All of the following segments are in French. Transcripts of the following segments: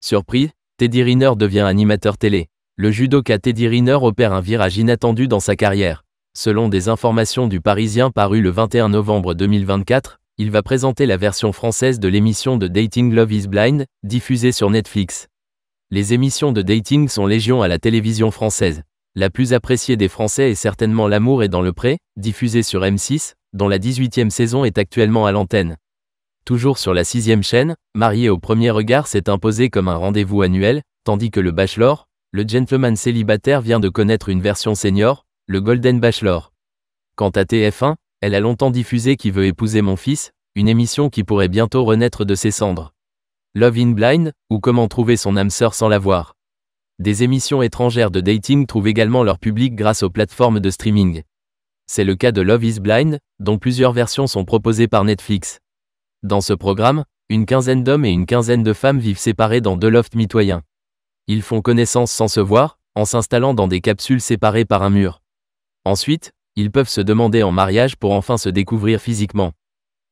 Surprise, Teddy Riner devient animateur télé. Le judoka Teddy Riner opère un virage inattendu dans sa carrière. Selon des informations du Parisien parues le 21 novembre 2024, il va présenter la version française de l'émission de dating Love is Blind, diffusée sur Netflix. Les émissions de dating sont légion à la télévision française. La plus appréciée des Français est certainement L'amour est dans le pré, diffusée sur M6, dont la 18e saison est actuellement à l'antenne. Toujours sur la 6e chaîne, Marié au premier regard s'est imposé comme un rendez-vous annuel, tandis que le Bachelor, le gentleman célibataire vient de connaître une version senior, le Golden Bachelor. Quant à TF1, elle a longtemps diffusé Qui veut épouser mon fils, une émission qui pourrait bientôt renaître de ses cendres. Love in Blind, ou Comment trouver son âme sœur sans l'avoir. Des émissions étrangères de dating trouvent également leur public grâce aux plateformes de streaming. C'est le cas de Love is Blind, dont plusieurs versions sont proposées par Netflix. Dans ce programme, une quinzaine d'hommes et une quinzaine de femmes vivent séparés dans deux lofts mitoyens. Ils font connaissance sans se voir, en s'installant dans des capsules séparées par un mur. Ensuite, ils peuvent se demander en mariage pour enfin se découvrir physiquement.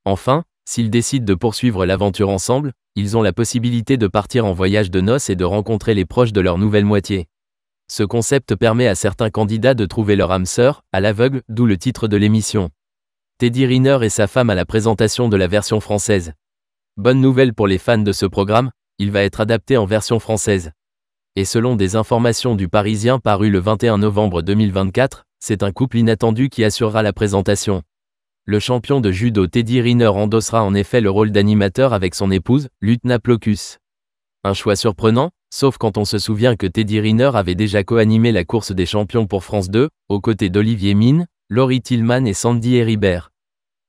Enfin, s'ils décident de poursuivre l'aventure ensemble, ils ont la possibilité de partir en voyage de noces et de rencontrer les proches de leur nouvelle moitié. Ce concept permet à certains candidats de trouver leur âme sœur, à l'aveugle, d'où le titre de l'émission. Teddy Riner et sa femme à la présentation de la version française. Bonne nouvelle pour les fans de ce programme, il va être adapté en version française. Et selon des informations du Parisien parues le 21 novembre 2024, c'est un couple inattendu qui assurera la présentation. Le champion de judo Teddy Riner endossera en effet le rôle d'animateur avec son épouse, Lutna Plokus. Un choix surprenant, sauf quand on se souvient que Teddy Riner avait déjà co-animé la course des champions pour France 2, aux côtés d'Olivier Mine, Laurie Tillman et Sandy Heribert.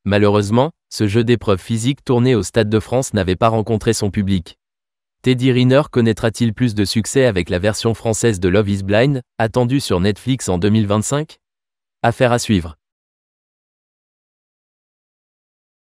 Malheureusement, ce jeu d'épreuves physiques tourné au Stade de France n'avait pas rencontré son public. Teddy Riner connaîtra-t-il plus de succès avec la version française de Love is Blind, attendue sur Netflix en 2025 ? Affaire à suivre.